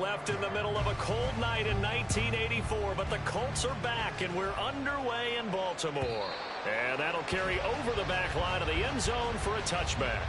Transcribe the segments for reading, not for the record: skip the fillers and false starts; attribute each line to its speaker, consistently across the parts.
Speaker 1: left in the middle of a cold night in 1984, but the Colts are back, and we're underway in Baltimore. And that'll carry over the back line of the end zone for a touchback.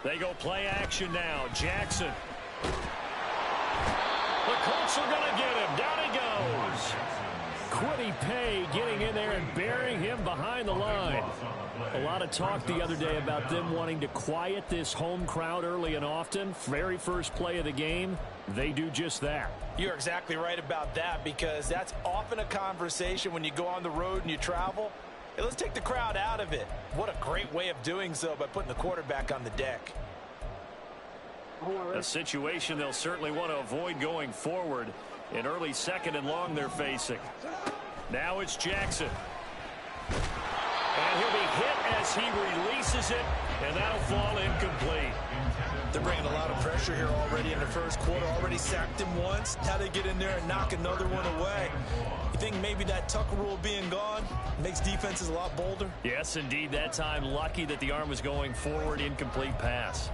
Speaker 1: They go play action now. Jackson. The Colts are going to get him. Down he goes. Quiddy Pay getting in there and burying him behind the line. A lot of talk the other day about them wanting to quiet this home crowd early and often. Very first play of the game, they do just that.
Speaker 2: You're exactly right about that, because that's often a conversation when you go on the road and you travel. Hey, let's take the crowd out of it. What a great way of doing so by putting the quarterback on the deck.
Speaker 1: A situation they'll certainly want to avoid going forward. In early second and long they're facing. Now it's Jackson. And he'll be hit as he releases it, and that'll fall incomplete.
Speaker 2: They're bringing a lot of pressure here already in the first quarter. Already sacked him once. Now they get in there and knock another one away. You think maybe that Tucker rule being gone makes defenses a lot bolder?
Speaker 1: Yes, indeed. That time lucky that the arm was going forward. Incomplete pass.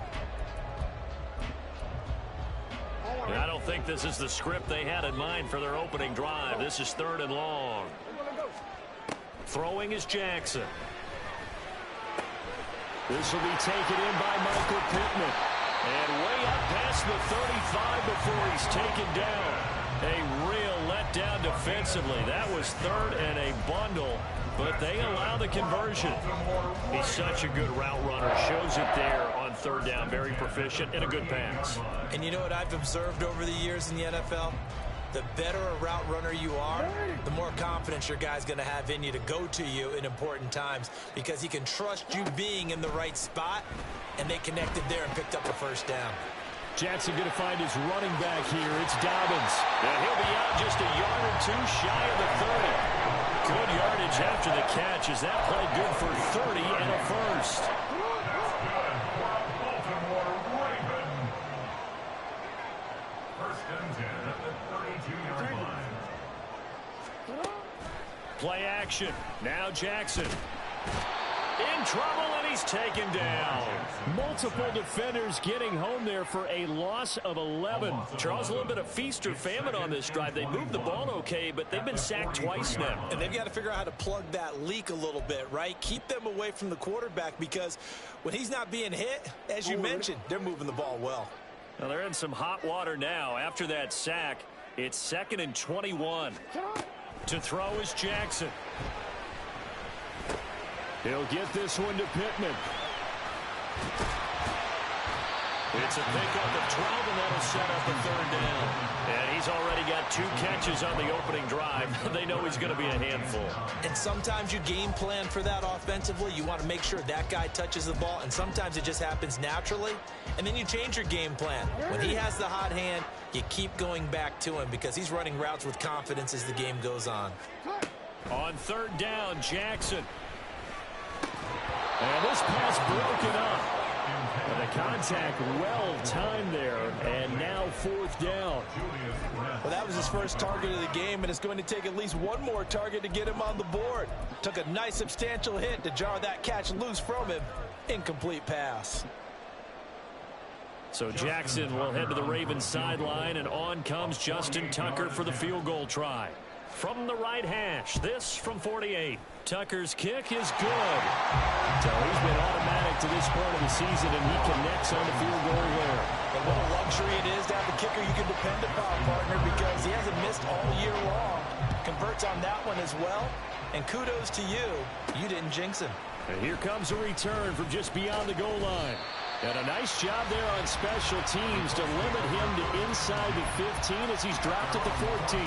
Speaker 1: And I don't think this is the script they had in mind for their opening drive. This is third and long. Throwing is Jackson. This will be taken in by Michael Pittman. And way up past the 35 before he's taken down. A real letdown defensively. That was third and a bundle, but they allow the conversion. He's such a good route runner. Shows it there on third down. Very proficient and a good pass.
Speaker 2: And you know what I've observed over the years in the NFL? The better a route runner you are, the more confidence your guy's going to have in you to go to you in important times, because he can trust you being in the right spot, and they connected there and picked up a first down.
Speaker 1: Jackson going to find his running back here. It's Dobbins. And he'll be out just a yard or two shy of the 30. Good yardage after the catch. Is that play good for 30 and a first? Play action. Now Jackson. In trouble, and he's taken down. Multiple defenders getting home there for a loss of 11. Charles, a little bit of feast or famine on this drive. They moved the ball okay, but they've been sacked twice now.
Speaker 2: And they've got to figure out how to plug that leak a little bit, right? Keep them away from the quarterback, because when he's not being hit, as you mentioned, they're moving the ball well.
Speaker 1: Now they're in some hot water now. After that sack, it's 2nd and 21. To throw is Jackson. He'll get this one to Pittman. It's a pickup of 12, and that'll set up a third down. And he's already got 2 catches on the opening drive. They know he's going to be a handful.
Speaker 2: And sometimes you game plan for that offensively. You want to make sure that guy touches the ball, and sometimes it just happens naturally. And then you change your game plan. When he has the hot hand, you keep going back to him, because he's running routes with confidence as the game goes on.
Speaker 1: On third down, Jackson. And this pass broken up. And the contact well timed there, and now 4th down.
Speaker 2: Well, that was his first target of the game, and it's going to take at least one more target to get him on the board. Took a nice substantial hit to jar that catch loose from him. Incomplete pass.
Speaker 1: So Jackson will head to the Ravens sideline, and on comes Justin Tucker for the field goal try. From the right hash, this from 48. Tucker's kick is good. So he's been automatic to this point of the season, and he connects on the field goal there.
Speaker 2: And what a luxury it is to have a kicker you can depend upon, partner, because he hasn't missed all year long. Converts on that one as well. And kudos to you. You didn't jinx him.
Speaker 1: And here comes a return from just beyond the goal line. And a nice job there on special teams to limit him to inside the 15 as he's dropped at the 14.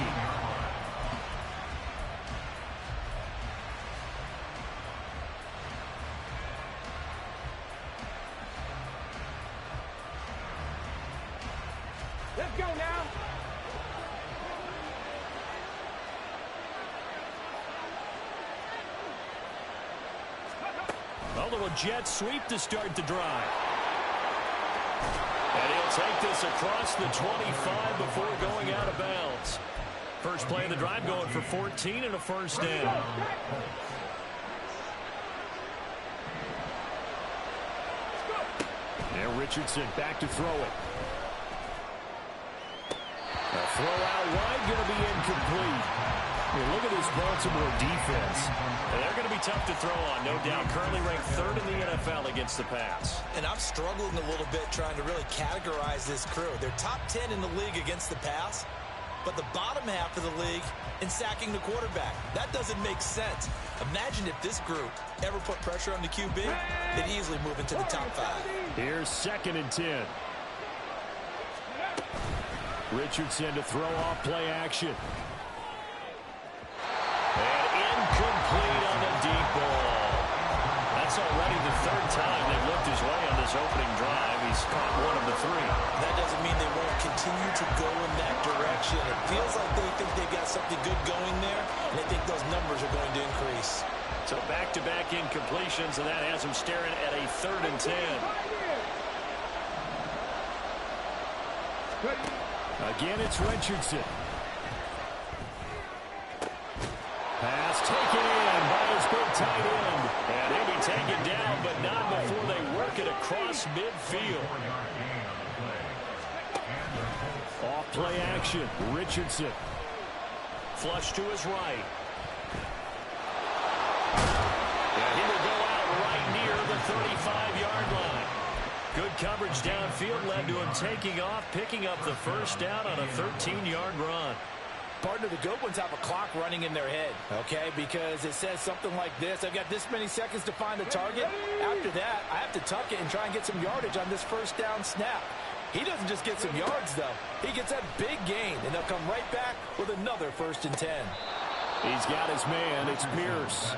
Speaker 1: A little jet sweep to start the drive. And he'll take this across the 25 before going out of bounds. First play of the drive going for 14 and a first down. Now Richardson back to throw it. A throw out wide, going to be incomplete. Look at this Baltimore defense. They're going to be tough to throw on, no doubt. Currently ranked third in the NFL against the pass.
Speaker 2: And I'm struggling a little bit trying to really categorize this crew. They're top 10 in the league against the pass, but the bottom half of the league in sacking the quarterback. That doesn't make sense. Imagine if this group ever put pressure on the QB, they'd easily move into the top 5.
Speaker 1: Here's 2nd and 10. Richardson to throw off play action. And incomplete on the deep ball. That's already the 3rd time they've looked his way on this opening drive. He's caught 1 of the 3.
Speaker 2: That doesn't mean they won't continue to go in that direction. It feels like they think they've got something good going there, and they think those numbers are going to increase.
Speaker 1: So back-to-back incompletions, and that has him staring at a 3rd and 10. Again, it's Richardson. Pass taken in by his big tight end. And he'll be taken down, but not before they work it across midfield. Off play action. Richardson. Flush to his right. And he will go out right near the 35-yard line. Good coverage downfield led to him taking off, picking up the first down on a 13-yard run.
Speaker 3: Partner, the good ones have a clock running in their head, okay? Because it says something like this. I've got this many seconds to find the target. After that, I have to tuck it and try and get some yardage on this first down snap. He doesn't just get some yards, though. He gets that big gain, and they'll come right back with another 1st and 10.
Speaker 1: He's got his man. It's Pierce.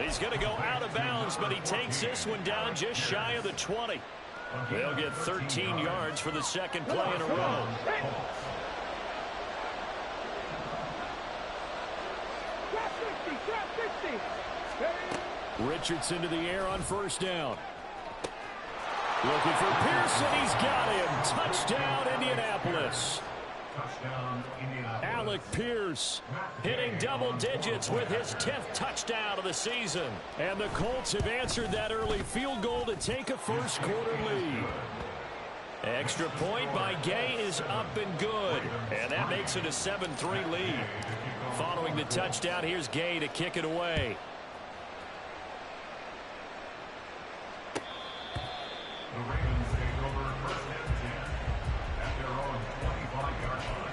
Speaker 1: He's going to go out of bounds, but he takes this one down just shy of the 20. They'll get 13 yards for the 2nd play in a row. Richardson to the air on 1st down. Looking for Pearson. He's got him. Touchdown, Indianapolis. Alec Pierce hitting double digits with his 10th touchdown of the season. And the Colts have answered that early field goal to take a first-quarter lead. Extra point by Gay is up and good. And that makes it a 7-3 lead. Following the touchdown, here's Gay to kick it away.
Speaker 4: The Ravens take over 1st and 10 at their own 25-yard line.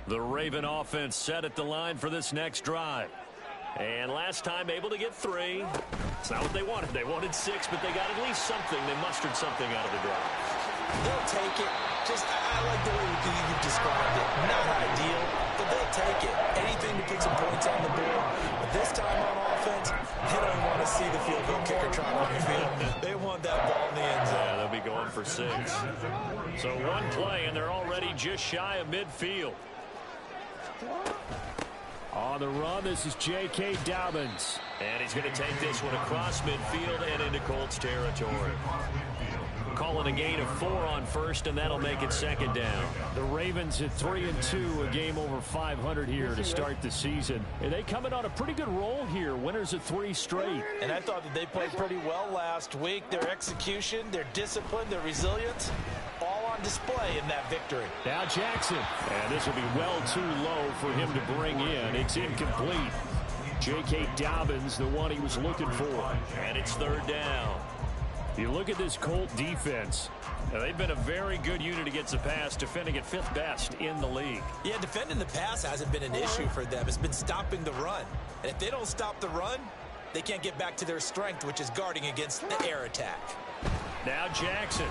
Speaker 1: The Raven offense set at the line for this next drive. And last time able to get 3. It's not what they wanted. They wanted 6, but they got at least something. They mustered something out of the drive.
Speaker 2: They'll take it. I like the way you described it. Not ideal, but they'll take it. Anything to put some points on the board. But this time on offense, they don't want to see the field goal kicker trot on the field. They want that ball in the end zone.
Speaker 1: Yeah, they'll be going for 6. So 1 play, and they're already just shy of midfield. On the run, this is J.K. Dobbins. And he's going to take this one across midfield and into Colts territory. Calling a gain of 4 on 1st, and that'll make it 2nd down. The Ravens at 3-2, a game over 500 here to start the season. And they come in on a pretty good roll here, winners of 3 straight.
Speaker 3: And I thought that they played pretty well last week. Their execution, their discipline, their resilience, all on display in that victory.
Speaker 1: Now Jackson, and this will be well too low for him to bring in. It's incomplete. J.K. Dobbins, the one he was looking for. And it's 3rd down. You look at this Colt defense. Now, they've been a very good unit against the pass, defending at 5th best in the league.
Speaker 2: Yeah, defending the pass hasn't been an issue for them. It's been stopping the run. And if they don't stop the run, they can't get back to their strength, which is guarding against the air attack.
Speaker 1: Now Jackson.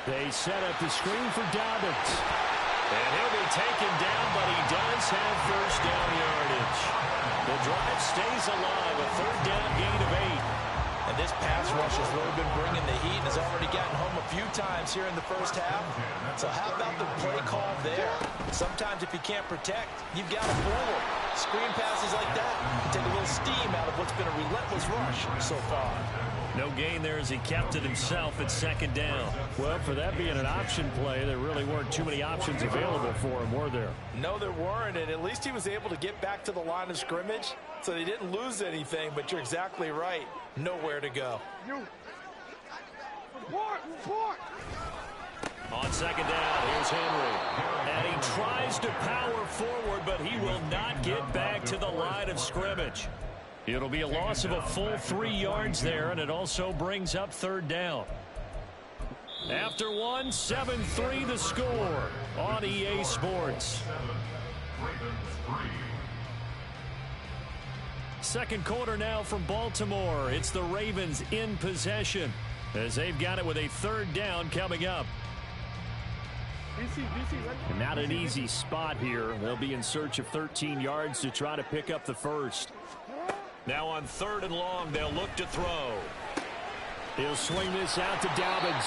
Speaker 1: They set up the screen for Dobbins. And he'll be taken down, but he does have first down yardage. The drive stays alive, a third down gain of 8.
Speaker 3: And this pass rush has really been bringing the heat and has already gotten home a few times here in the first half. So how about the play call there? Sometimes if you can't protect, you've got to fool them. Screen passes like that take a little steam out of what's been a relentless rush so far.
Speaker 1: No gain there as he kept it himself at second down. Well, for that being an option play, there really weren't too many options available for him, were there?
Speaker 3: No, there weren't, and at least he was able to get back to the line of scrimmage, so they didn't lose anything, but you're exactly right. Nowhere to go.
Speaker 1: On second down, here's Henry. And he tries to power forward, but he will not get back to the line of scrimmage. It'll be a loss of a full 3 yards there, and it also brings up third down. After one, 7-3 the score on EA Sports. Second quarter now from Baltimore. It's the Ravens in possession as they've got it with a third down coming up. And not an easy spot here. They'll be in search of 13 yards to try to pick up the first. Now on third and long, they'll look to throw. He'll swing this out to Dobbins.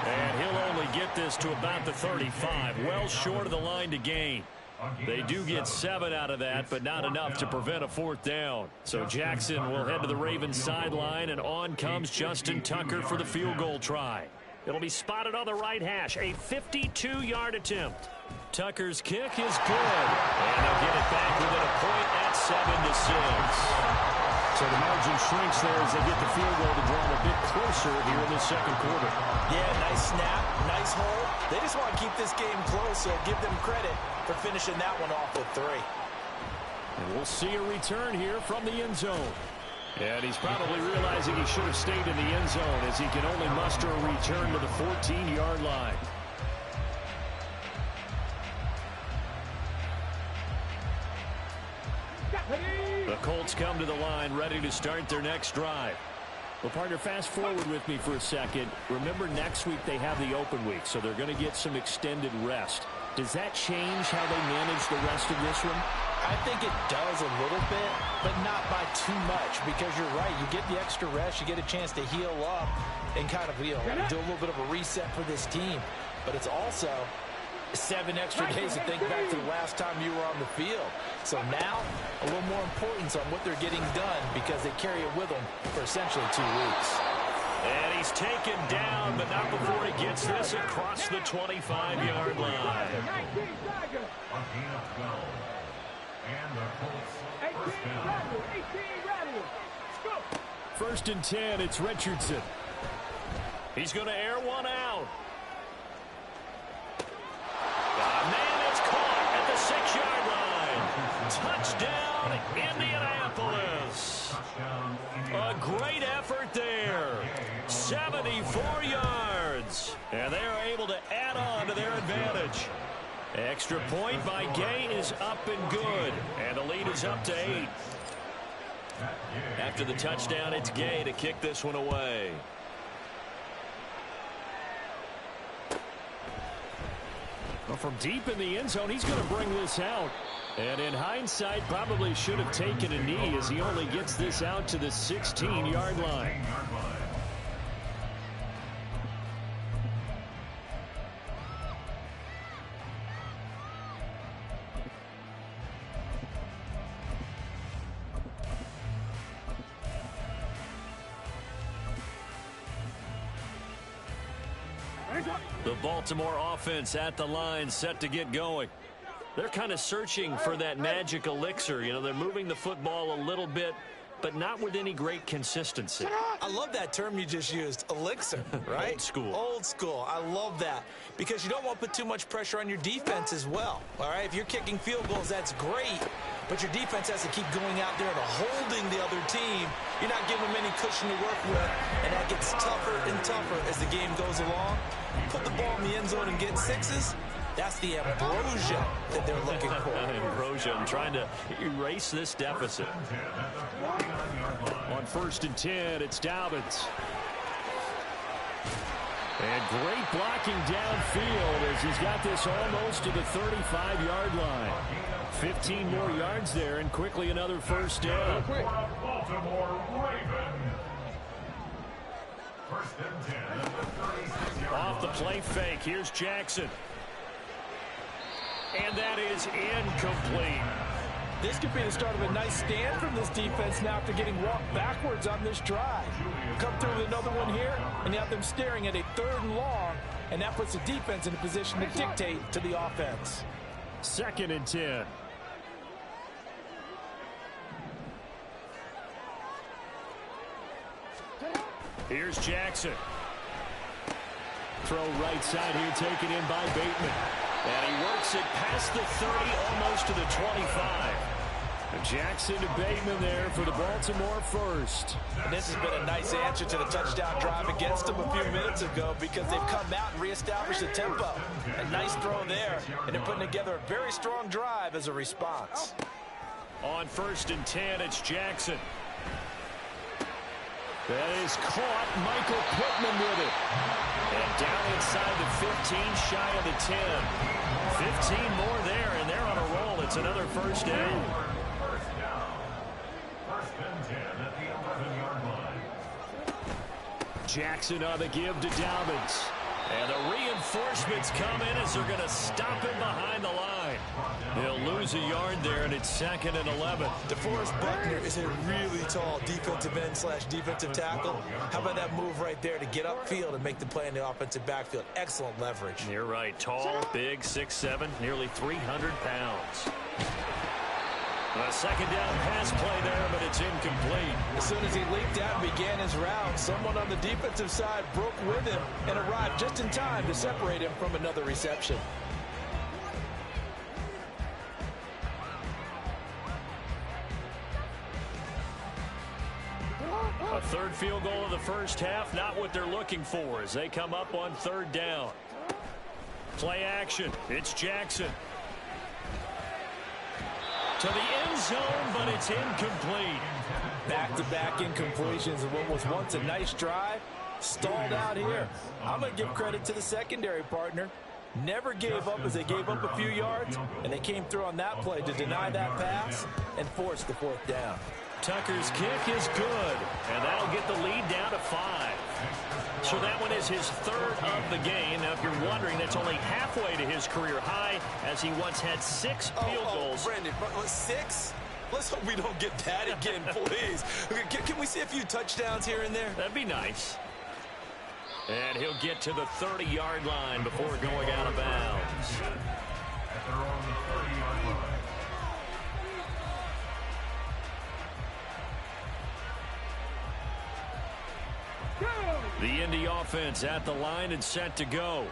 Speaker 1: And he'll only get this to about the 35, well short of the line to gain. They do get 7 out of that, but not enough to prevent a fourth down. So Jackson will head to the Ravens sideline, and on comes Justin Tucker for the field goal try. It'll be spotted on the right hash, a 52-yard attempt. Tucker's kick is good, and they'll get it back within a point at 7-6. So the margin shrinks there as they get the field goal to draw them a bit closer here in the second quarter.
Speaker 3: Yeah, nice snap, nice hole. They just want to keep this game close, so give them credit for finishing that one off with 3.
Speaker 1: And we'll see a return here from the end zone. And he's probably realizing he should have stayed in the end zone as he can only muster a return to the 14-yard line. The Colts come to the line ready to start their next drive. Well, partner, fast forward with me for a second. Remember, next week they have the open week, so they're going to get some extended rest. Does that change how they manage the rest of this one?
Speaker 3: I think it does a little bit, but not by too much, because you're right. You get the extra rest. You get a chance to heal up and kind of, do a little bit of a reset for this team. But it's also 7 extra days to think back to the last time you were on the field. So now, a little more importance on what they're getting done because they carry it with them for essentially 2 weeks.
Speaker 1: And he's taken down, but not before he gets this across the 25-yard line. First and 10, it's Richardson. He's going to air one out. Man, it's caught at the 6-yard line. Touchdown, Indianapolis. A great effort there. 74 yards. And they are able to add on to their advantage. Extra point by Gay is up and good. And the lead is up to 8. After the touchdown, it's Gay to kick this one away. Well, from deep in the end zone, he's going to bring this out. And in hindsight, probably should have taken a knee as he only gets this out to the 16-yard line. The Baltimore offense at the line, set to get going. They're kind of searching for that magic elixir. They're moving the football a little bit, but not with any great consistency.
Speaker 3: I love that term you just used, elixir, right?
Speaker 1: Old school.
Speaker 3: Old school. I love that because you don't want to put too much pressure on your defense as well. All right, if you're kicking field goals, that's great, but your defense has to keep going out there and holding the other team. You're not giving them any cushion to work with, and that gets tougher and tougher as the game goes along. Put the ball in the end zone and get 6s. That's the ambrosia that they're looking for.
Speaker 1: Ambrosia and trying to erase this deficit. On first and 10, it's Dobbins. And great blocking downfield as as he's got this almost to the 35-yard line. 15 more yards there, and quickly another first down.
Speaker 4: Baltimore Ravens. First and 10 at the 36-yard line.
Speaker 1: Off the play fake, here's Jackson. And that is incomplete.
Speaker 3: This could be the start of a nice stand from this defense now after getting walked backwards on this drive. Come through with another one here, and you have them staring at a 3rd and long, and that puts the defense in a position to dictate to the offense.
Speaker 1: 2nd and 10. Here's Jackson. Throw right side here, taken in by Bateman. And he works it past the 30, almost to the 25. Jackson to Bateman there for the Baltimore first.
Speaker 3: And this has been a nice answer to the touchdown drive against them a few minutes ago because they've come out and reestablished the tempo. A nice throw there, and they're putting together a very strong drive as a response.
Speaker 1: On 1st and 10, it's Jackson. That is caught. Michael Pittman with it. And down inside the 15, shy of the 10. 15 more there, and they're on a roll. It's another first down.
Speaker 4: First down. First and 10 at the 11-yard line.
Speaker 1: Jackson on the give to Dobbins. And the reinforcements come in as they're going to stop him behind the line. They'll lose a yard there, and it's 2nd and 11.
Speaker 2: DeForest Buckner is a really tall defensive end / defensive tackle. How about that move right there to get upfield and make the play in the offensive backfield? Excellent leverage.
Speaker 1: You're right. Tall, big, 6'7", nearly 300 pounds. A 2nd down pass play there, but it's incomplete.
Speaker 3: As soon as he leaped out and began his route, someone on the defensive side broke with him and arrived just in time to separate him from another reception.
Speaker 1: A 3rd field goal of the first half, not what they're looking for as they come up on 3rd down. Play action. It's Jackson. To the end zone, but it's incomplete.
Speaker 3: Back-to-back incompletions of what was once a nice drive. Stalled out here. I'm going to give credit to the secondary partner. Never gave up as they gave up a few yards, and they came through on that play to deny that pass and force the 4th down.
Speaker 1: Tucker's kick is good, and that'll get the lead down to 5. So that one is his 3rd of the game. Now, if you're wondering, that's only halfway to his career high, as he once had 6 field goals.
Speaker 2: Brandon, 6? Let's hope we don't get that again, please. Can we see a few touchdowns here and there?
Speaker 1: That'd be nice. And he'll get to the 30-yard line before going out of bounds.
Speaker 4: At their own 30-yard line.
Speaker 1: The Indy offense at the line and set to go.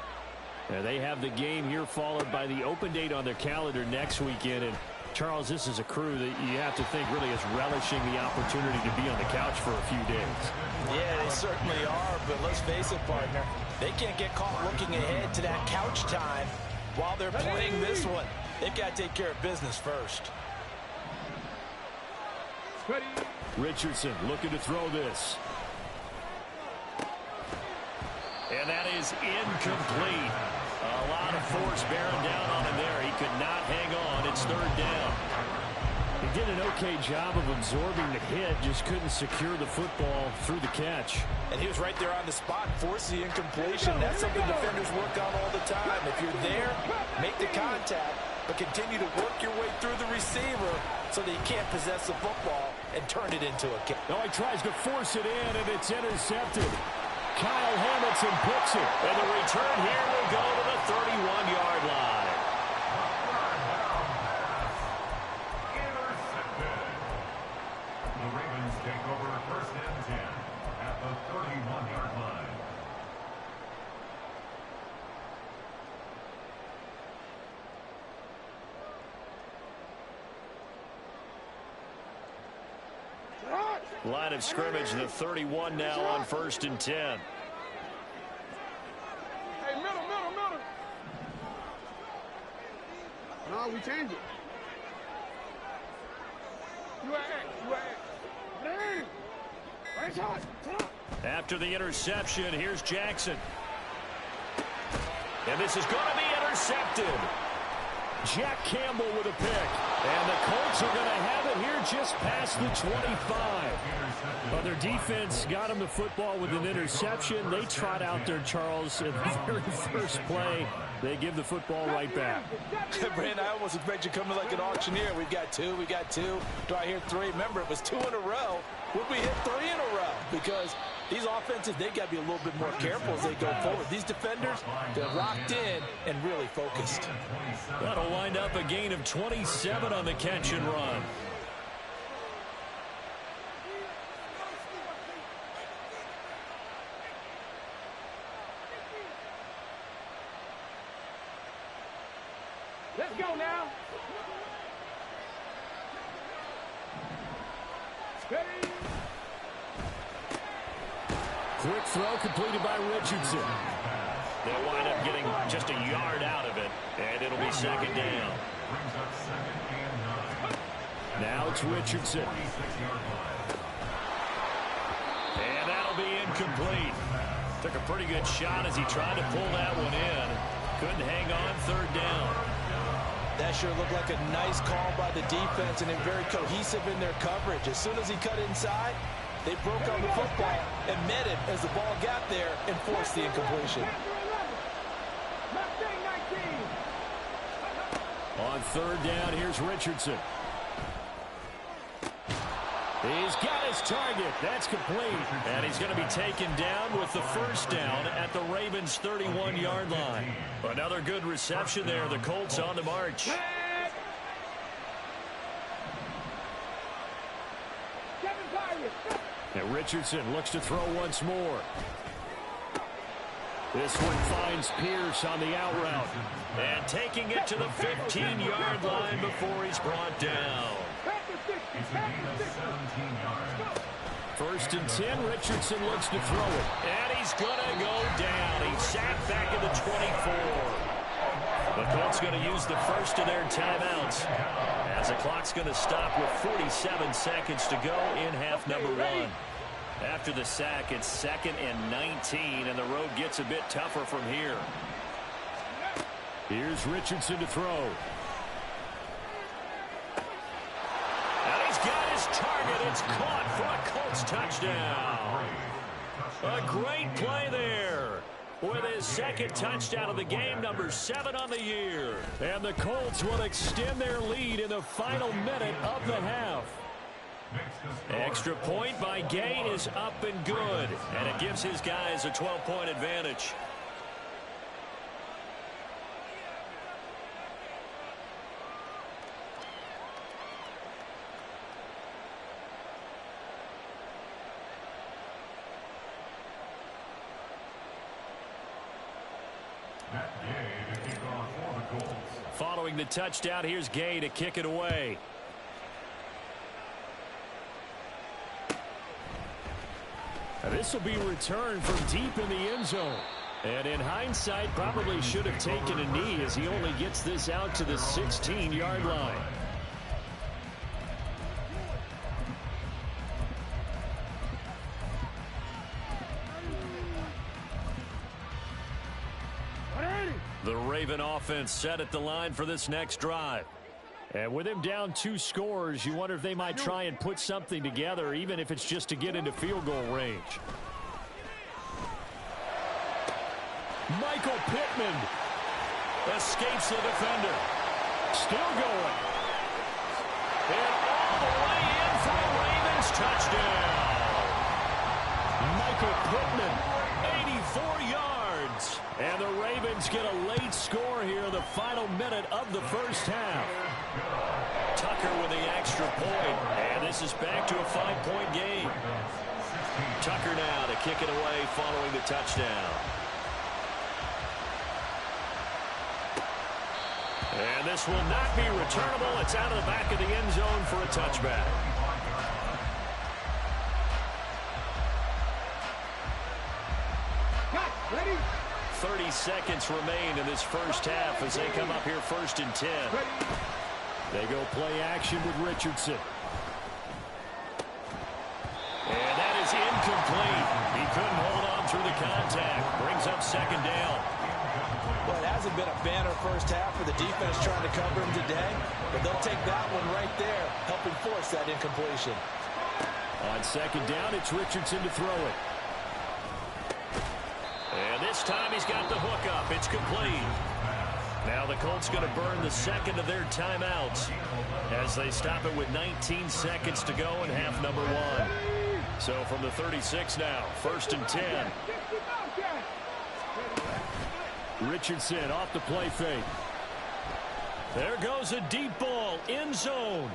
Speaker 1: And they have the game here followed by the open date on their calendar next weekend. And Charles, this is a crew that you have to think really is relishing the opportunity to be on the couch for a few days.
Speaker 3: Yeah, they certainly are, but let's face it, partner. They can't get caught looking ahead to that couch time while they're playing this one. They've got to take care of business first.
Speaker 1: Richardson looking to throw this. And that is incomplete. A lot of force bearing down on him there. He could not hang on. It's 3rd down. He did an okay job of absorbing the hit, just couldn't secure the football through the catch.
Speaker 3: And he was right there on the spot, forcing the incompletion. That's something defenders work on all the time. If you're there, make the contact, but continue to work your way through the receiver so that you can't possess the football and turn it into a kick.
Speaker 1: Now he tries to force it in, and it's intercepted. Kyle Hamilton picks it. And the return here will go to the 31-yard line.
Speaker 4: Intercepted. The Ravens take over 1st and 10 at the 31-yard line.
Speaker 1: Line of scrimmage, the 31 now on 1st and 10.
Speaker 5: Hey, middle. No, we changed it. You at right side.
Speaker 1: After the interception, here's Jackson. And this is going to be intercepted. intercepted. Jack Campbell with a pick. And the Colts are going to have it here just past the 25. Well, their defense got him the football with an interception. They trot out there, Charles, in the very first play. They give the football right back.
Speaker 3: Brandon, I almost expect you coming like an auctioneer. We've got two. Do I hear three? Remember, it was 2 in a row. Would we hit 3 in a row? Because these offenses, they got to be a little bit more careful as they go forward. These defenders, they're locked in and really focused.
Speaker 1: That'll wind up a gain of 27 on the catch and run.
Speaker 5: Let's go now. Ready?
Speaker 1: Quick throw completed by Richardson. They'll wind up getting just a yard out of it, and it'll be second down. Now it's Richardson. And that'll be incomplete. Took a pretty good shot as he tried to pull that one in. Couldn't hang on, third down.
Speaker 3: That sure looked like a nice call by the defense, and they're very cohesive in their coverage. As soon as he cut inside, they broke on the football and met him as the ball got there and forced the incompletion.
Speaker 1: On third down, here's Richardson. He's got his target. That's complete. And he's going to be taken down with the first down at the Ravens' 31-yard line. Another good reception there. The Colts on the march. And Richardson looks to throw once more. This one finds Pierce on the out route. And taking it to the 15-yard line before he's brought down. First and 10, Richardson looks to throw it. And he's going to go down. He's sacked back at the 24. The Colts going to use the first of their timeouts, as the clock's going to stop with 47 seconds to go in half number 1. After the sack, it's 2nd and 19, and the road gets a bit tougher from here. Here's Richardson to throw. And he's got his target. It's caught for a Colts touchdown. A great play there, with his second touchdown of the game, number 7 on the year. And the Colts will extend their lead in the final minute of the half. Extra point by Gay is up and good, and it gives his guys a 12-point advantage. Following the touchdown, here's Gay to kick it away. This will be returned from deep in the end zone. And in hindsight, probably should have taken a knee, as he only gets this out to the 16-yard line. The Raven offense set at the line for this next drive. And with him down 2 scores, you wonder if they might try and put something together, even if it's just to get into field goal range. Michael Pittman escapes the defender. Still going. And all the way in for the Ravens touchdown. Michael Pittman, 84 yards. And the Ravens get a late score here in the final minute of the first half. Tucker with the extra point, and this is back to a 5-point game. Tucker now to kick it away following the touchdown. And this will not be returnable. It's out of the back of the end zone for a touchback.
Speaker 5: Ready?
Speaker 1: 30 seconds remain in this first half as they come up here 1st and 10. They go play action with Richardson. And that is incomplete. He couldn't hold on through the contact. Brings up 2nd down.
Speaker 3: Well, it hasn't been a banner first half for the defense trying to cover him today, but they'll take that one right there, helping force that incompletion.
Speaker 1: On second down, it's Richardson to throw it. And this time he's got the hook up. It's complete. Now the Colts going to burn the second of their timeouts as they stop it with 19 seconds to go in half number 1. So from the 36 now, 1st and 10. Richardson off the play fake. There goes a deep ball, end zone.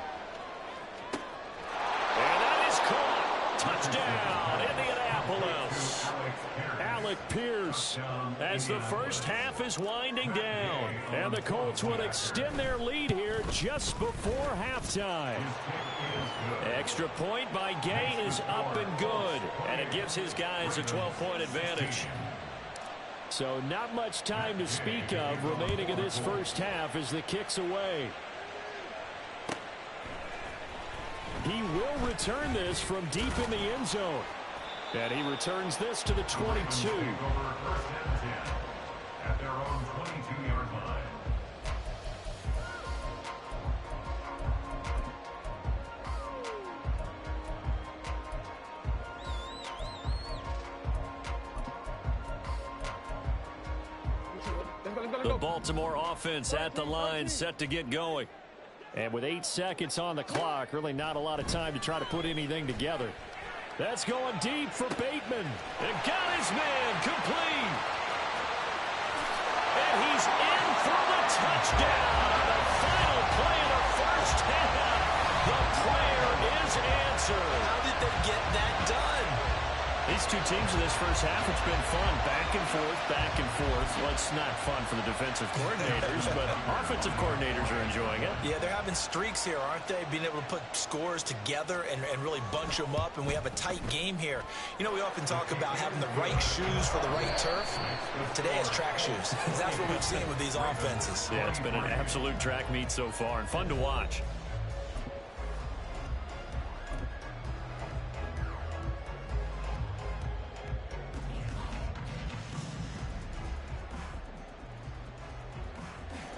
Speaker 1: And that is caught. Touchdown, Indianapolis. Alec Pierce as the first half is winding down. And the Colts will extend their lead here just before halftime. Extra point by Gay is up and good. And it gives his guys a 12-point advantage. So not much time to speak of remaining in this first half as the kick's away. He will return this from deep in the end zone. And he returns this to the 22.
Speaker 4: At their own 22-yard line.
Speaker 1: The Baltimore offense at the line, set to get going. And with 8 seconds on the clock, really not a lot of time to try to put anything together. That's going deep for Bateman. And got his man complete. And he's in for the touchdown on the final play of the first half. The prayer is answered.
Speaker 2: How did they get that done?
Speaker 1: These two teams in this first half, it's been fun. Back and forth, back and forth. Well, it's not fun for the defensive coordinators, but offensive coordinators are enjoying it.
Speaker 2: Yeah, they're having streaks here, aren't they? Being able to put scores together and really bunch them up, and we have a tight game here. You know, we often talk about having the right shoes for the right turf. Today is track shoes. That's what we've seen with these offenses.
Speaker 1: Yeah, it's been an absolute track meet so far and fun to watch.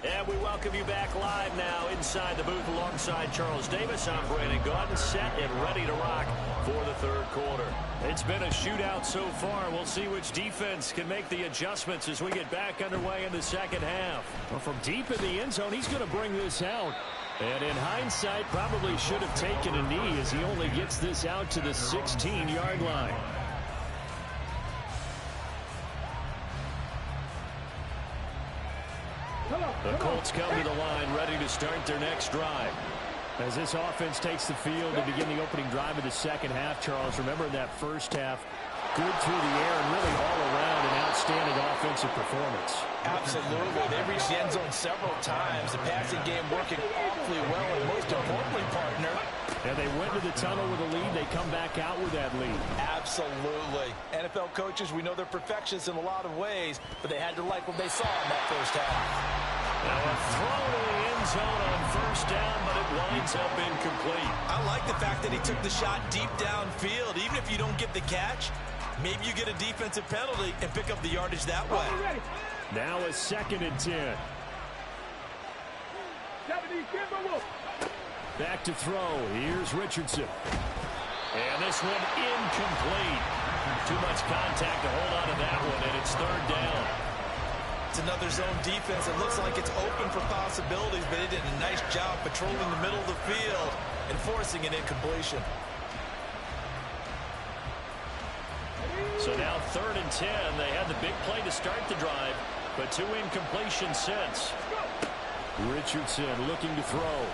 Speaker 1: And we welcome you back live now inside the booth alongside Charles Davis. I'm Brandon Gaudin, set and ready to rock for the third quarter. It's been a shootout so far. We'll see which defense can make the adjustments as we get back underway in the second half. Well, from deep in the end zone, he's going to bring this out. And in hindsight, probably should have taken a knee as he only gets this out to the 16-yard line. The Colts come to the line, ready to start their next drive. As this offense takes the field to begin the opening drive of the second half, Charles, remember in that first half, good through the air and really all around an outstanding offensive performance.
Speaker 3: Absolutely. They reached the end zone several times. The passing game working awfully well, and most importantly, partner.
Speaker 1: And they went to the tunnel with a lead. They come back out with that lead.
Speaker 3: Absolutely. NFL coaches, we know they're perfectionists in a lot of ways, but they had to like what they saw in that first half.
Speaker 1: Now a throw to the end zone on first down, but it winds up incomplete.
Speaker 2: I like the fact that he took the shot deep downfield. Even if you don't get the catch, maybe you get a defensive penalty and pick up the yardage that way.
Speaker 1: Now a 2nd and 10. Back to throw. Here's Richardson. And this one incomplete. Too much contact to hold on to that one, and it's 3rd down.
Speaker 2: It's another zone defense. It looks like it's open for possibilities, but they did a nice job patrolling the middle of the field and forcing an incompletion.
Speaker 1: So now 3rd and 10. They had the big play to start the drive, but 2 incompletions since. Richardson looking to throw.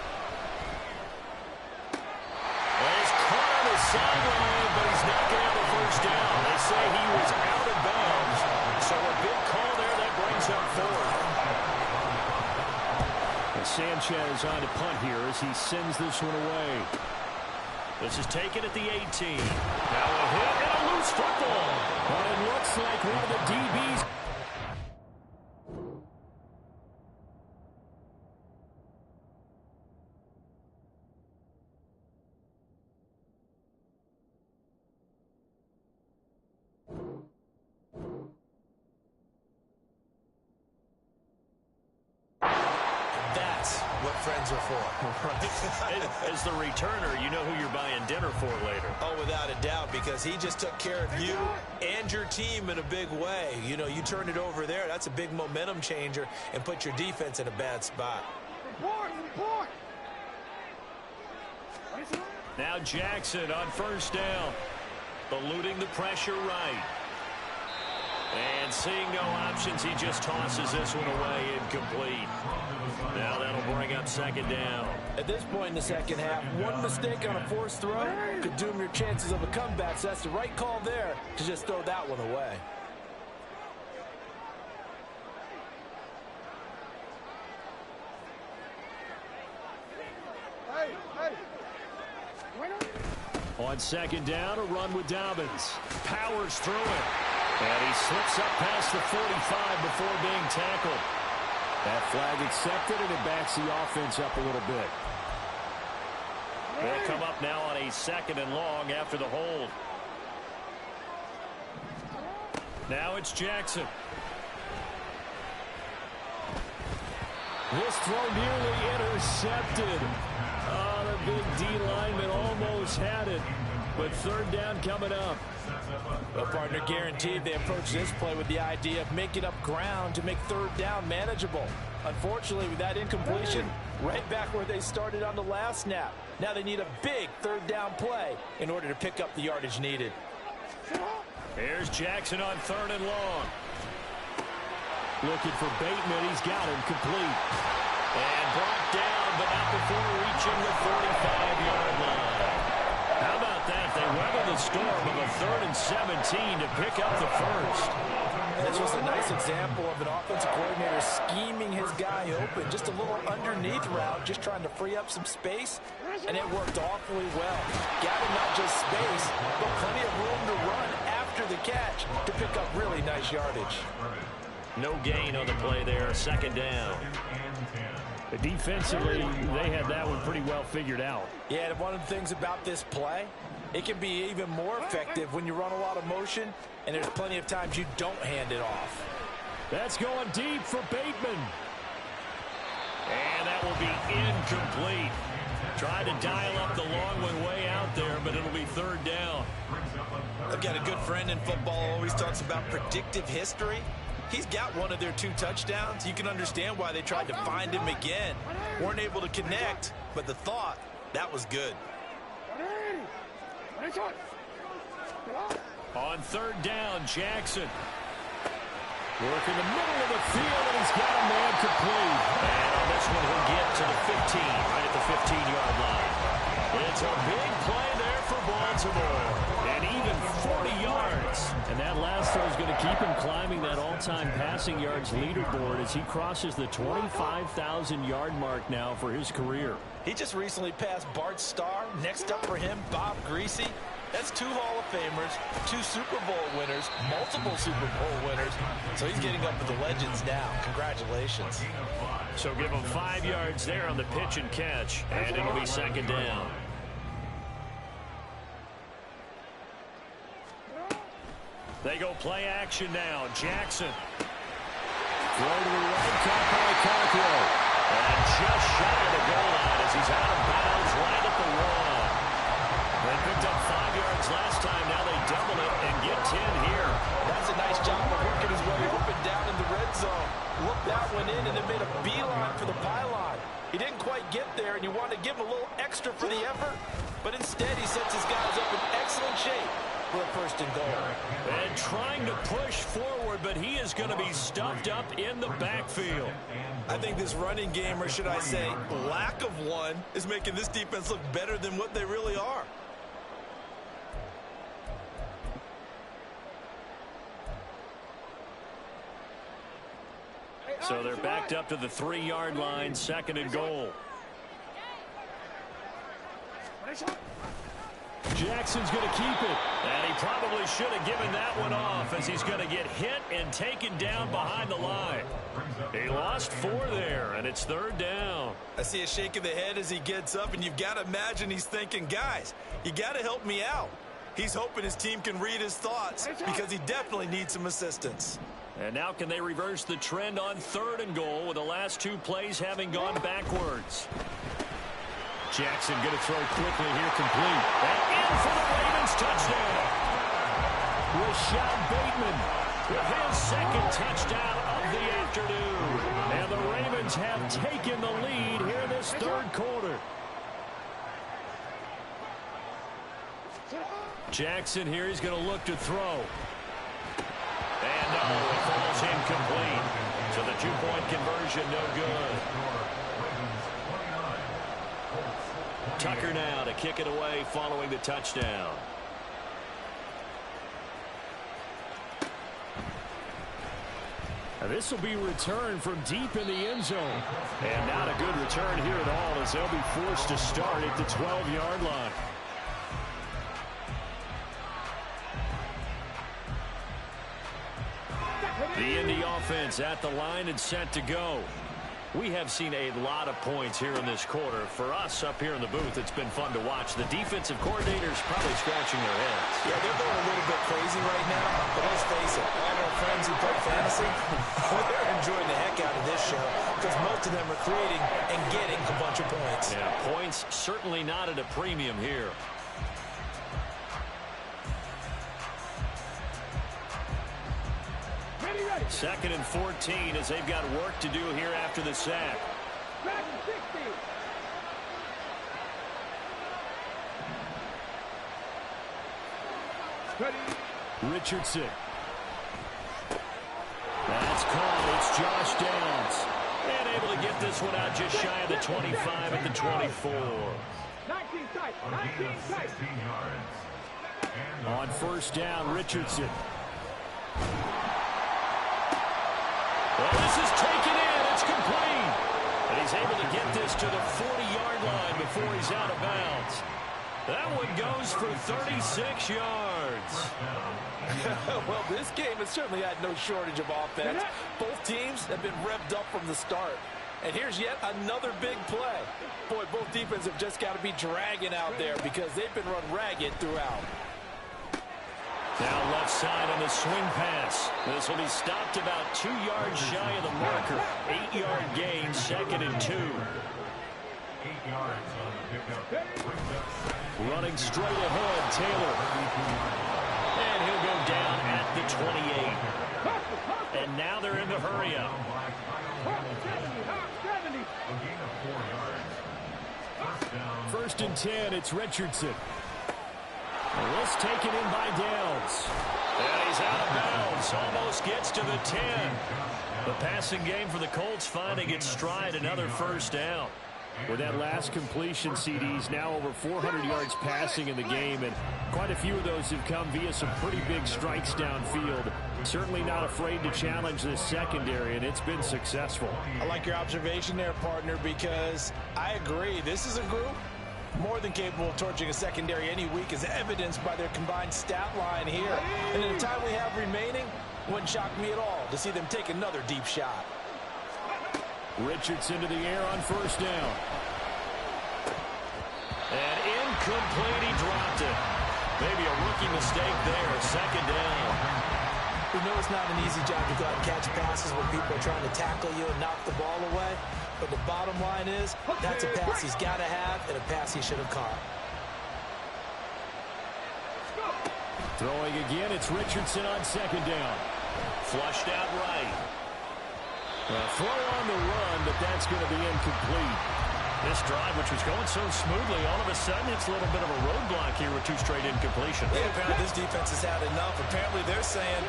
Speaker 1: Well, he's caught on the sideline, but he's not going to have a first down. They say he was out of bounds, so a big call there that brings up 4th. And Sanchez on to punt here as he sends this one away. This is taken at the 18. Now a hit and a loose football. But it looks like one of the DBs.
Speaker 2: that's what friends are for.
Speaker 1: Right. As the returner, you know who you're buying dinner for later.
Speaker 2: Oh, without a doubt, because he just took care of you and your team in a big way. You know, you turn it over there, that's a big momentum changer, and put your defense in a bad spot.
Speaker 5: Report.
Speaker 1: Now Jackson on first down. Eluding the pressure right. And seeing no options, he just tosses this one away incomplete. Now that'll bring up second down.
Speaker 3: At this point in the second half, one mistake on a forced throw could doom your chances of a comeback, so that's the right call there to just throw that one away.
Speaker 1: On second down, a run with Dobbins. Powers through it. And he slips up past the 45 before being tackled. That flag accepted, and it backs the offense up a little bit. They'll come up now on a second and long after the hold. Now it's Jackson. This throw nearly intercepted. Oh, the big D lineman almost had it. But third down coming up.
Speaker 3: Well, partner, guaranteed they approach this play with the idea of making up ground to make third down manageable. Unfortunately, with that incompletion, right back where they started on the last snap. Now they need a big third down play in order to pick up the yardage needed.
Speaker 1: Here's Jackson on third and long. Looking for Bateman. He's got him complete. And brought down, but not before reaching the 45-yard line. How about that? They weather the storm of a 3rd and 17 to pick up the first.
Speaker 3: And this was a nice example of an offensive coordinator scheming his guy open. Just a little underneath route, just trying to free up some space, and it worked awfully well. Got him not just space, but plenty of room to run after the catch to pick up really nice yardage.
Speaker 1: No gain on the play there, second down. Defensively, they had that one pretty well figured out.
Speaker 3: Yeah, and one of the things about this play, it can be even more effective when you run a lot of motion, and there's plenty of times you don't hand it off.
Speaker 1: That's going deep for Bateman. And that will be incomplete. Tried to dial up the long one way out there, but it'll be third down.
Speaker 2: I've got a good friend in football, always talks about predictive history. He's got one of their 2 touchdowns. You can understand why they tried to find him again. Weren't able to connect, but the thought, that was good.
Speaker 1: On third down, Jackson. Working the middle of the field, and he's got a man complete. And on this one, he'll get to the 15, right at the 15-yard line. It's a big play there for Baltimore. And even 40 yards. And that last throw is going to keep him climbing that all-time passing yards leaderboard as he crosses the 25,000-yard mark now for his career.
Speaker 3: He just recently passed Bart Starr. Next up for him, Bob Greasy. That's 2 Hall of Famers, 2 Super Bowl winners, multiple Super Bowl winners. So he's getting up with the legends now. Congratulations.
Speaker 1: So give him 5 yards there on the pitch and catch, and it'll be second down. They go play action now. Jackson. Throw to the right, caught by Cockrell. And just shy of the goal line as he's out of bounds right at the wall. They picked up 5 yards last time. Now they double it and get 10 here.
Speaker 3: That's a nice job of working his way open down in the red zone. Looked that one in and then made a beeline for the pylon. He didn't quite get there, and you want to give him a little extra for the effort. But instead, he sets his guys up in excellent shape for a first and goal.
Speaker 1: And trying to push forward, but he is going to be stuffed up in the backfield.
Speaker 2: I think this running game, or should I say lack of one, is making this defense look better than what they really are.
Speaker 1: So they're backed up to the 3-yard line, second and goal. Jackson's going to keep it. And he probably should have given that one off as he's going to get hit and taken down behind the line. He lost 4 there, and it's third down.
Speaker 2: I see a shake of the head as he gets up, and you've got to imagine he's thinking, guys, you got to help me out. He's hoping his team can read his thoughts because he definitely needs some assistance.
Speaker 1: And now can they reverse the trend on 3rd and goal with the last 2 plays having gone backwards? Jackson going to throw quickly here, complete. And in for the Ravens touchdown. Rashad Bateman with his 2nd touchdown of the afternoon. And the Ravens have taken the lead here in this 3rd quarter. Jackson here, he's going to look to throw. And no, it falls incomplete. So the 2-point conversion, no good. Tucker now to kick it away following the touchdown. This will be returned from deep in the end zone. And not a good return here at all as they'll be forced to start at the 12-yard line. The Indy offense at the line and set to go. We have seen a lot of points here in this quarter. For us up here in the booth, it's been fun to watch. The defensive coordinators probably scratching their heads.
Speaker 2: Yeah, they're going a little bit crazy right now, but let's face it, all our friends who play fantasy, they're enjoying the heck out of this show because most of them are creating and getting a bunch of points.
Speaker 1: Yeah, points certainly not at a premium here. Second and 14 as they've got work to do here after the sack. Richardson. That's caught. It's Josh Downs. And able to get this one out just shy of the 25 at the 24. On 1st down, Richardson. Well, this is taken in. It's complete. And he's able to get this to the 40-yard line before he's out of bounds. That one goes for 36 yards.
Speaker 3: Well, this game has certainly had no shortage of offense. Both teams have been revved up from the start. And here's yet another big play. Boy, both defenses have just got to be dragging out there because they've been run ragged throughout.
Speaker 1: Now left side on the swing pass. This will be stopped about 2 yards shy of the marker. 8-yard gain, 2nd and 2.
Speaker 4: 8 yards on the pickup.
Speaker 1: Running straight ahead, Taylor. And he'll go down at the 28. And now they're in the hurry up. First and 10, it's Richardson. And this taken in by Downs. And he's out of bounds. Almost gets to the 10. The passing game for the Colts finding its stride. Another 1st down. With that last completion, CDs now over 400 yards passing in the game. And quite a few of those have come via some pretty big strikes downfield. Certainly not afraid to challenge this secondary, and it's been successful.
Speaker 2: I like your observation there, partner, because I agree. This is a group more than capable of torching a secondary any week, as evidenced by their combined stat line here. And in the time we have remaining, wouldn't shock me at all to see them take another deep shot.
Speaker 1: Richardson to the air on 1st down. And incomplete, he dropped it. Maybe a rookie mistake there, 2nd down.
Speaker 2: We know it's not an easy job to go out and catch passes when people are trying to tackle you and knock the ball away. But the bottom line is, that's a pass he's got to have and a pass he should have caught.
Speaker 1: Throwing again, it's Richardson on 2nd down. Flushed out right. A throw on the run, but that's going to be incomplete. This drive, which was going so smoothly, all of a sudden it's a little bit of a roadblock here with 2 straight incompletions.
Speaker 2: Yeah, apparently this defense has had enough. Apparently they're saying,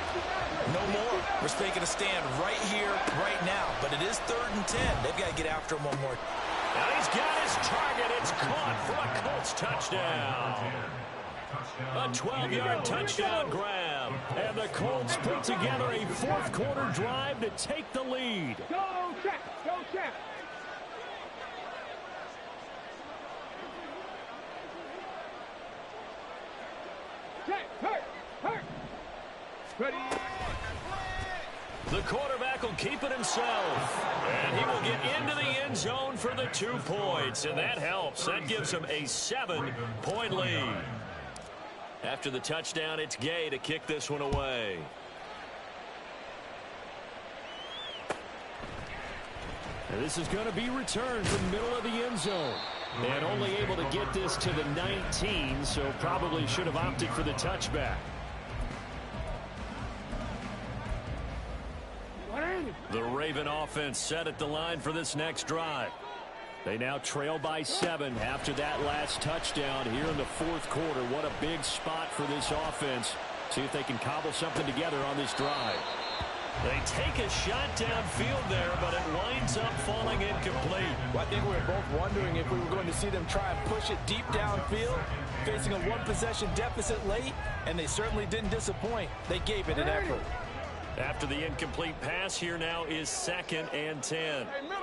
Speaker 2: no more. We're taking a stand right here, right now. But it is 3rd and 10. They've got to get after him one more.
Speaker 1: Now he's got his target. It's caught for a Colts touchdown. A 12-yard touchdown grab. And the Colts put together a 4th quarter drive to take the lead.
Speaker 5: Go check, go check. Ready.
Speaker 1: The quarterback will keep it himself. And he will get into the end zone for the 2 points. And that helps. That gives him a 7-point lead. After the touchdown, it's Gay to kick this one away. And this is going to be returned from the middle of the end zone. And only able to get this to the 19, so probably should have opted for the touchback. The Raven offense set at the line for this next drive. They now trail by 7 after that last touchdown here in the fourth quarter. What a big spot for this offense. See if they can cobble something together on this drive. They take a shot downfield there, but it winds up falling incomplete.
Speaker 3: Well, I think we were both wondering if we were going to see them try and push it deep downfield, facing a one-possession deficit late, and they certainly didn't disappoint. They gave it an effort.
Speaker 1: After the incomplete pass, here now is 2nd and 10.
Speaker 5: Hey, middle.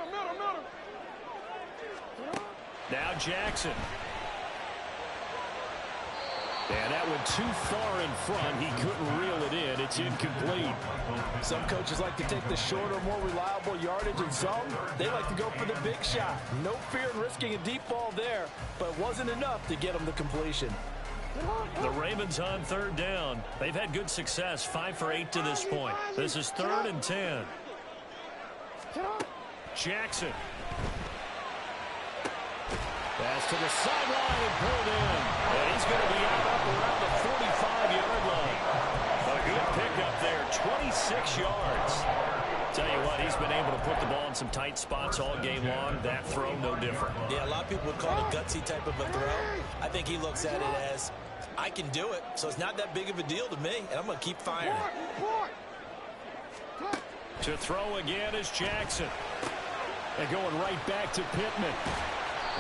Speaker 1: Now Jackson. And that went too far in front. He couldn't reel it in. It's incomplete.
Speaker 3: Some coaches like to take the shorter, more reliable yardage, and some, they like to go for the big shot. No fear in risking a deep ball there, but it wasn't enough to get them the completion.
Speaker 1: The Ravens on 3rd down. They've had good success, 5 for 8 to this point. This is 3rd and 10. Jackson. Pass to the sideline and pulled in. And he's going to be out up around the 45-yard line. A good pickup there, 26 yards. Tell you what, he's been able to put the ball in some tight spots all game long. That throw, no different.
Speaker 2: Yeah, a lot of people would call it a gutsy type of a throw. I think he looks at it as, I can do it, so it's not that big of a deal to me, and I'm going to keep firing.
Speaker 1: To throw again is Jackson. And going right back to Pittman.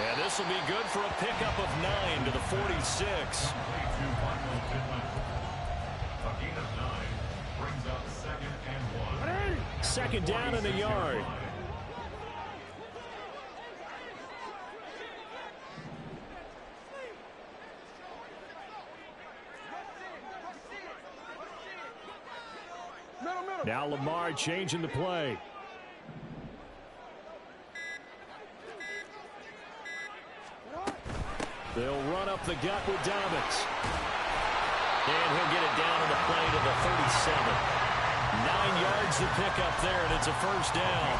Speaker 1: And this will be good for a pickup of 9 to the 46. Second down in the yard. Now Lamar changing the play. They'll run up the gut with Dobbins. And he'll get it down on the play to the 37. 9 yards to pick up there, and it's a first down.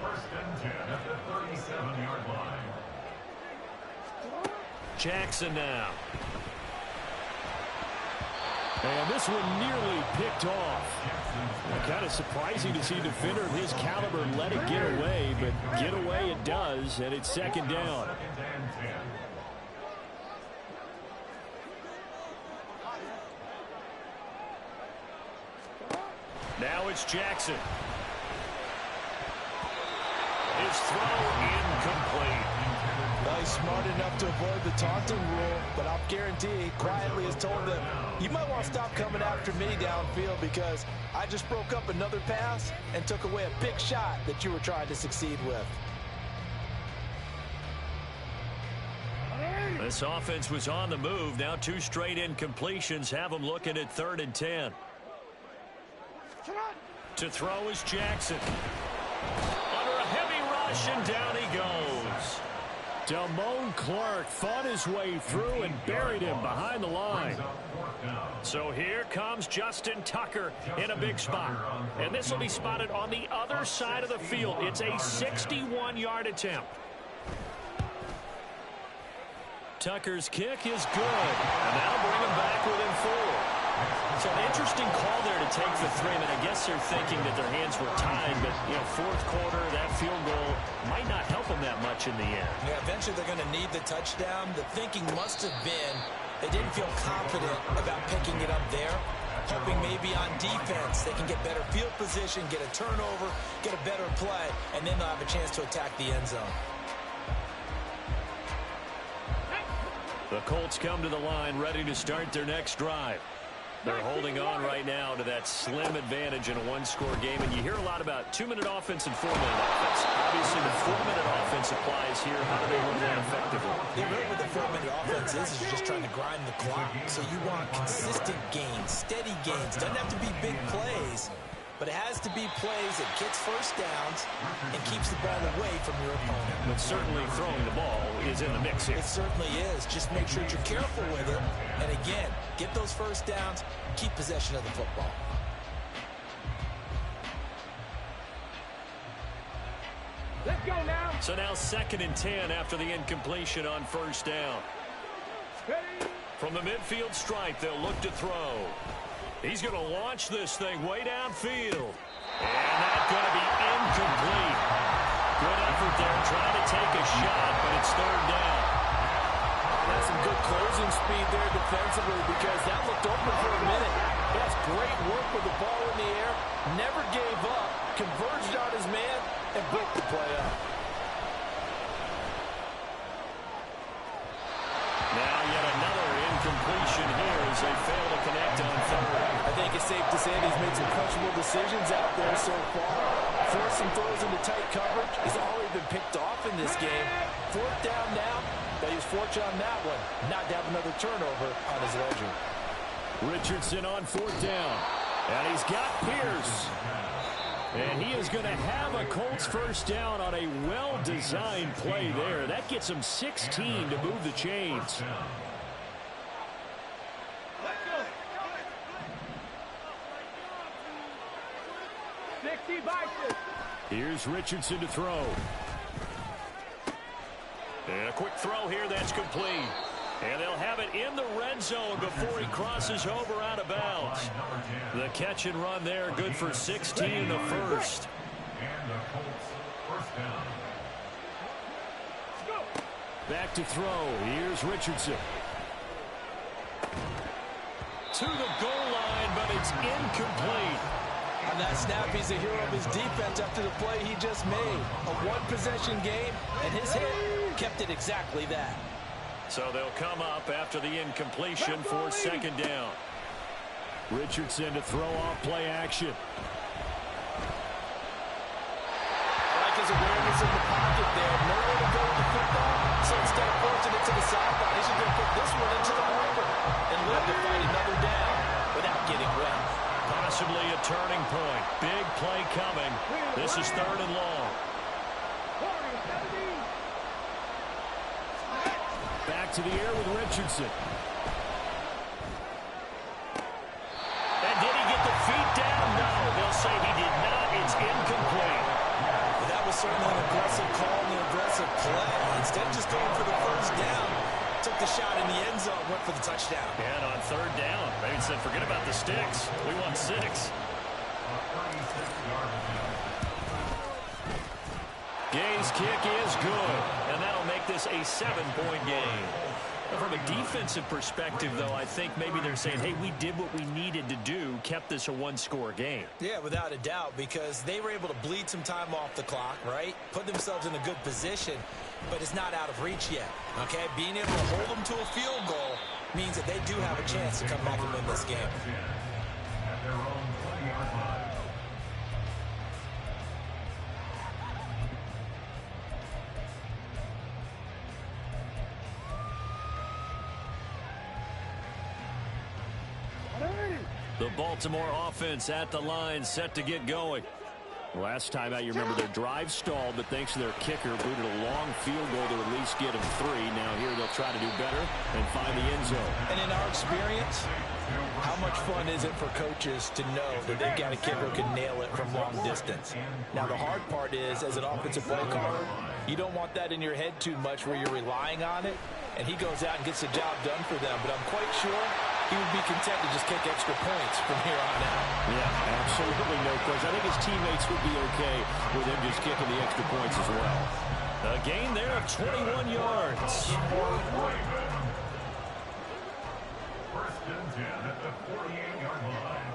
Speaker 4: First and 10 at the 37-yard line.
Speaker 1: Jackson now. And this one nearly picked off. Kind of surprising to see a defender of his caliber let it get away, but get away it does, and it's second down. Now it's Jackson. His throw incomplete.
Speaker 3: Well, he's smart enough to avoid the taunting rule, but I'll guarantee he quietly has told them, you might want to stop coming after me downfield because I just broke up another pass and took away a big shot that you were trying to succeed with.
Speaker 1: This offense was on the move. Now 2 straight incompletions have them looking at 3rd and 10. To throw is Jackson. Under a heavy rush, and down he goes. Damone Clark fought his way through and buried him behind the line. So here comes Justin Tucker in a big spot. And this will be spotted on the other side of the field. It's a 61-yard attempt. Tucker's kick is good. And that'll bring him back within 4. So an interesting call there to take the 3. I mean, I guess they're thinking that their hands were tied, but, you know, fourth quarter, that field goal might not help them that much in the end.
Speaker 2: Yeah, eventually they're going to need the touchdown. The thinking must have been they didn't feel confident about picking it up there, hoping maybe on defense they can get better field position, get a turnover, get a better play, and then they'll have a chance to attack the end zone.
Speaker 1: The Colts come to the line ready to start their next drive. They're holding on right now to that slim advantage in a one-score game. And you hear a lot about 2-minute offense and 4-minute offense. Obviously, the 4-minute offense applies here. How do they run that effectively?
Speaker 2: Yeah, really what the 4-minute offense is just trying to grind the clock. So you want consistent gains, steady gains. Doesn't have to be big plays, but it has to be plays that gets first downs and keeps the ball away from your opponent.
Speaker 1: But certainly throwing the ball is in the mix here.
Speaker 2: It certainly is. Just make sure that you're careful with it. And again, get those first downs, keep possession of the football.
Speaker 5: Let's go now.
Speaker 1: So now 2nd and 10 after the incompletion on first down.
Speaker 5: Ready.
Speaker 1: From the midfield stripe, they'll look to throw. He's going to launch this thing way downfield. And that's going to be incomplete. Good effort there, trying to take a shot, but it's 3rd down.
Speaker 3: That's some good closing speed there defensively because that looked open for a minute. That's great work with the ball in the air. Never gave up, converged on his man, and broke the play up.
Speaker 1: Now yet another incompletion here as they fail to connect on 3rd.
Speaker 3: I think it's safe to say that he's made some questionable decisions out there so far. Forced some throws into tight coverage. He's already been picked off in this game. 4th down now, but he was fortunate on that one, not to have another turnover on his ledger.
Speaker 1: Richardson on 4th down. And he's got Pierce. And he is going to have a Colts first down on a well-designed play there. That gets him 16 to move the chains.
Speaker 5: 60 bites.
Speaker 1: Here's Richardson to throw. And a quick throw here that's complete. And they'll have it in the red zone before he crosses over out of bounds. The catch and run there, good for 16 in the first.
Speaker 4: And the Colts first down.
Speaker 1: Back to throw. Here's Richardson. To the goal line, but it's incomplete.
Speaker 3: On that snap, he's a hero of his defense after the play he just made. A one-possession game, and his hit kept it exactly that.
Speaker 1: So they'll come up after the incompletion for 2nd down. Richardson to throw off play action.
Speaker 3: Like his awareness in the pocket there. Nowhere to go with the football, so instead of forcing it to the sideline, he's going to put this one into the harbor and live to fight another down without getting wet.
Speaker 1: Possibly a turning point. Big play coming. This is 3rd and long. Back to the air with Richardson. And did he get the feet down? No, they'll say he did not. It's incomplete.
Speaker 2: But that was certainly an aggressive call and an aggressive play. Instead of just going for the first down, took the shot in the end zone, went for the touchdown.
Speaker 1: And on 3rd down, maybe said, forget about the sticks. We want 6.
Speaker 4: A 36-yard attempt.
Speaker 1: Gay's kick is good, and that'll make this a 7-point game. Now, from a defensive perspective, though, I think maybe they're saying, hey, we did what we needed to do, kept this a 1-score game.
Speaker 2: Yeah, without a doubt, because they were able to bleed some time off the clock, right? Put themselves in a good position, but it's not out of reach yet, okay? Being able to hold them to a field goal means that they do have a chance to come back and win this game.
Speaker 4: At their own 20-yard line.
Speaker 1: The Baltimore offense at the line, set to get going. Last time out, you remember their drive stalled, but thanks to their kicker, booted a long field goal to at least get them 3. Now here they'll try to do better and find the end zone.
Speaker 3: And in our experience, how much fun is it for coaches to know that they've got a kicker who can nail it from long distance? Now, the hard part is, as an offensive play caller, you don't want that in your head too much where you're relying on it, and he goes out and gets the job done for them. But I'm quite sure he would be content to just kick extra points from here on out.
Speaker 1: Yeah, absolutely no question. I think his teammates would be okay with him just kicking the extra points as well. A gain there of 21 yards.
Speaker 4: First and 10 at the 48-yard line.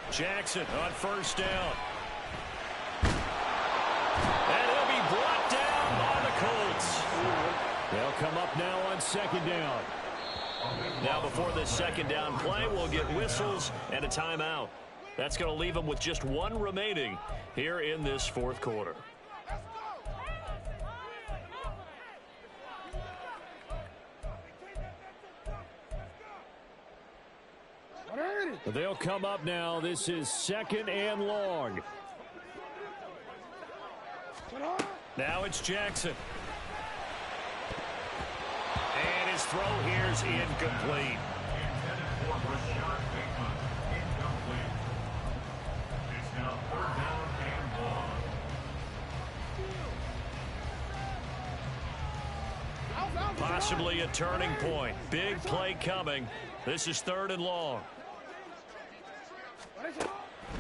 Speaker 1: Jackson on first down. And he'll be brought down by the Colts. They'll come up now on 2nd down. Now before this 2nd down play, we'll get whistles and a timeout. That's going to leave them with just 1 remaining here in this 4th quarter. They'll come up now. This is 2nd and long. Now it's Jackson. And his throw here's incomplete.
Speaker 4: Intended for Rashad Bateman. Incomplete. It's now 3rd down and 1.
Speaker 1: Possibly a turning point. Big play coming. This is 3rd and long.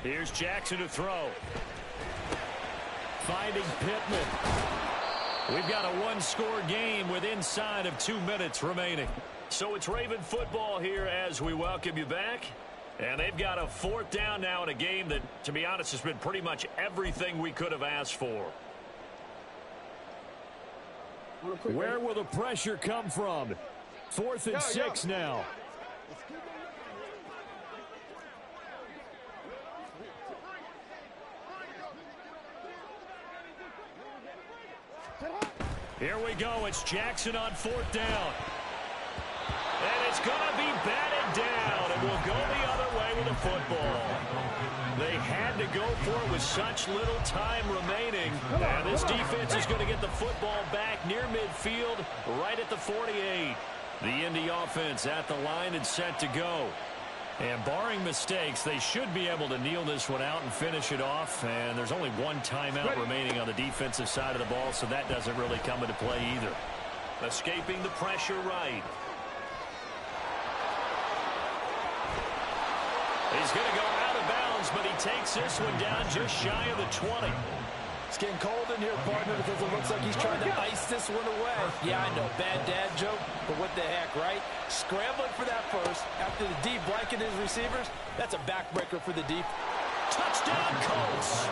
Speaker 1: Here's Jackson to throw. Finding Pittman. We've got a one-score game with inside of 2 minutes remaining. So it's Raven football here as we welcome you back. And they've got a 4th down now in a game that, to be honest, has been pretty much everything we could have asked for. Where will the pressure come from? 4th and 6 now. Here we go. It's Jackson on 4th down. And it's going to be batted down. And we'll go the other way with the football. They had to go for it with such little time remaining. And this defense is going to get the football back near midfield, right at the 48. The Indy offense at the line and set to go. And barring mistakes, they should be able to kneel this one out and finish it off. And there's only one timeout remaining on the defensive side of the ball, so that doesn't really come into play either. Escaping the pressure right. He's going to go out of bounds, but he takes this one down just shy of the 20.
Speaker 3: It's getting cold in here, partner, because it looks like he's trying to ice this one away. Yeah, I know, bad dad joke, but what the heck, right? Scrambling for that first after the deep blanket his receivers. That's a backbreaker for the deep.
Speaker 1: Touchdown, Colts.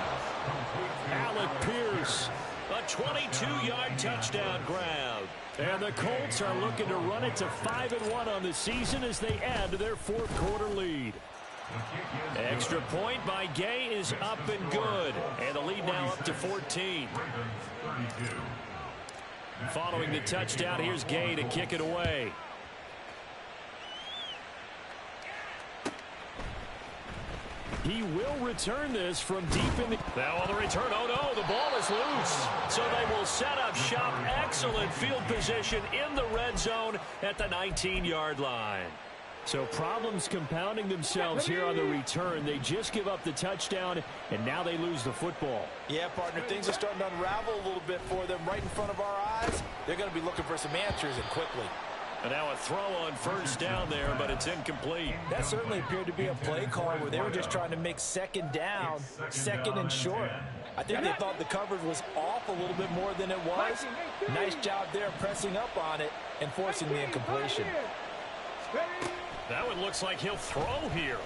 Speaker 1: Alec Pierce, a 22-yard touchdown grab. And the Colts are looking to run it to 5-1 on the season as they add to their 4th quarter lead. Extra point by Gay is up and good. And the lead now up to 14. Following the touchdown, here's Gay to kick it away. He will return this from deep in the... Now on the return, oh no, the ball is loose. So they will set up shop. Excellent field position in the red zone at the 19-yard line. So problems compounding themselves here on the return. They just give up the touchdown, and now they lose the football.
Speaker 3: Yeah, partner, things are starting to unravel a little bit for them right in front of our eyes. They're going to be looking for some answers, and quickly.
Speaker 1: And now a throw on 1st down there, but it's incomplete.
Speaker 3: That certainly appeared to be a play call where they were just trying to make 2nd down, 2nd and short. I think they thought the coverage was off a little bit more than it was. Nice job there pressing up on it and forcing the incompletion.
Speaker 1: That one looks like he'll throw here.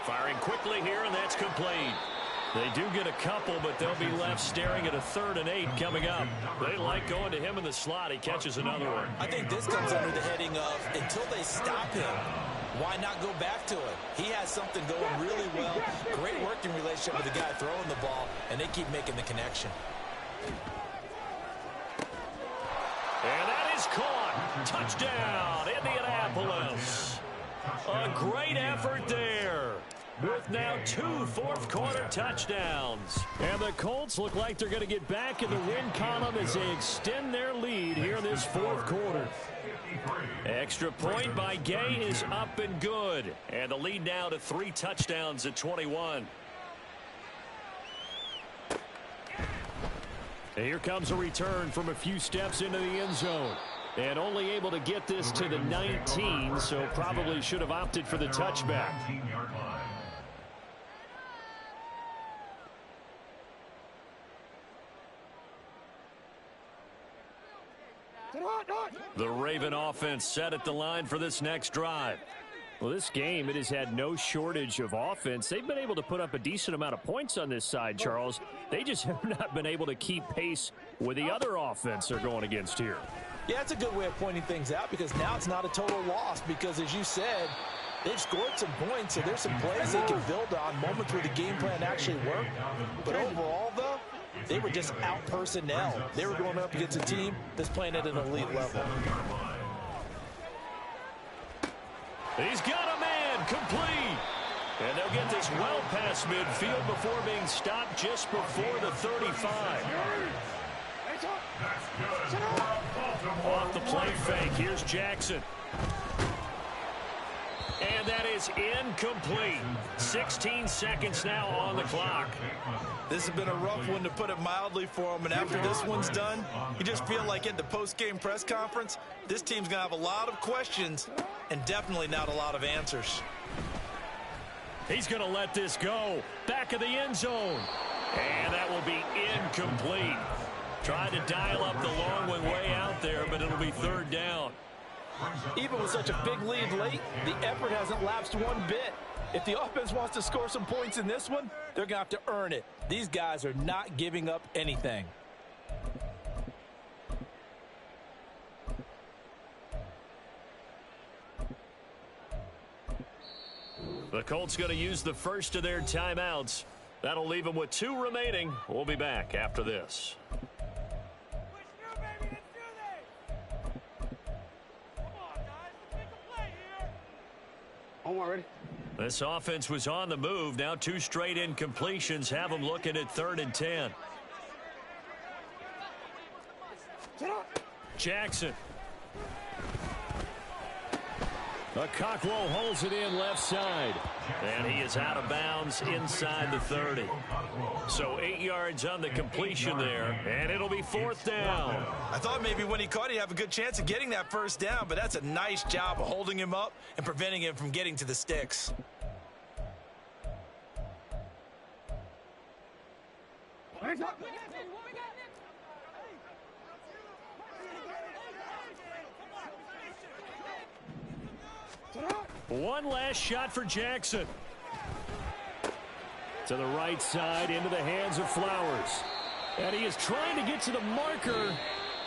Speaker 1: Firing quickly here, and that's complete. They do get a couple, but they'll be left staring at a 3rd and 8 coming up. They like going to him in the slot. He catches another one.
Speaker 2: I think this comes under the heading of until they stop him, why not go back to it? He has something going really well. Great working relationship with the guy throwing the ball, and they keep making the connection.
Speaker 1: And that is caught. Touchdown, Indianapolis. A great effort there. With now 2 4th-quarter touchdowns. And the Colts look like they're going to get back in the win column as they extend their lead here in this 4th quarter. Extra point by Gay is up and good. And the lead now to 3 touchdowns at 21. And here comes a return from a few steps into the end zone. And only able to get this to the 19, so probably should have opted for the touchback. The Raven offense set at the line for this next drive. Well, this game, it has had no shortage of offense. They've been able to put up a decent amount of points on this side, Charles. They just have not been able to keep pace with the other offense they're going against here.
Speaker 3: Yeah, that's a good way of pointing things out because now it's not a total loss because, as you said, they've scored some points, so there's some plays they can build on, moments where the game plan actually worked. But overall, though, they were just out-personnel. They were going up against a team that's playing at an elite level.
Speaker 1: He's got a man, complete. And they'll get this well past midfield before being stopped just before the 35. Off the play fake, here's Jackson. And that is incomplete. 16 seconds now on the clock.
Speaker 3: This has been a rough one, to put it mildly, for him. And after this one's done, you just feel like at the post-game press conference, this team's going to have a lot of questions and definitely not a lot of answers.
Speaker 1: He's going to let this go. Back of the end zone. And that will be incomplete. Tried to dial up the long one way out there, but it'll be third down.
Speaker 3: Even with such a big lead late, the effort hasn't lapsed one bit. If the offense wants to score some points in this one, they're going to have to earn it. These guys are not giving up anything.
Speaker 1: The Colts going to use the first of their timeouts. That'll leave them with 2 remaining. We'll be back after this.
Speaker 5: Already.
Speaker 1: This offense was on the move. Now 2 straight incompletions have them looking at 3rd and 10. Jackson. Cockrell holds it in left side. And he is out of bounds inside the 30. So 8 yards on the completion there. And it'll be 4th down.
Speaker 3: I thought maybe when he caught it, he'd have a good chance of getting that first down, but that's a nice job of holding him up and preventing him from getting to the sticks.
Speaker 1: One last shot for Jackson. To the right side, into the hands of Flowers. And he is trying to get to the marker.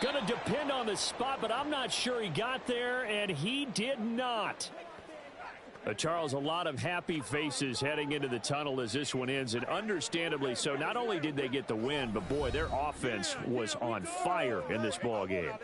Speaker 1: Going to depend on the spot, but I'm not sure he got there, and he did not. Charles, a lot of happy faces heading into the tunnel as this one ends, and understandably so. Not only did they get the win, but boy, their offense was on fire in this ball game.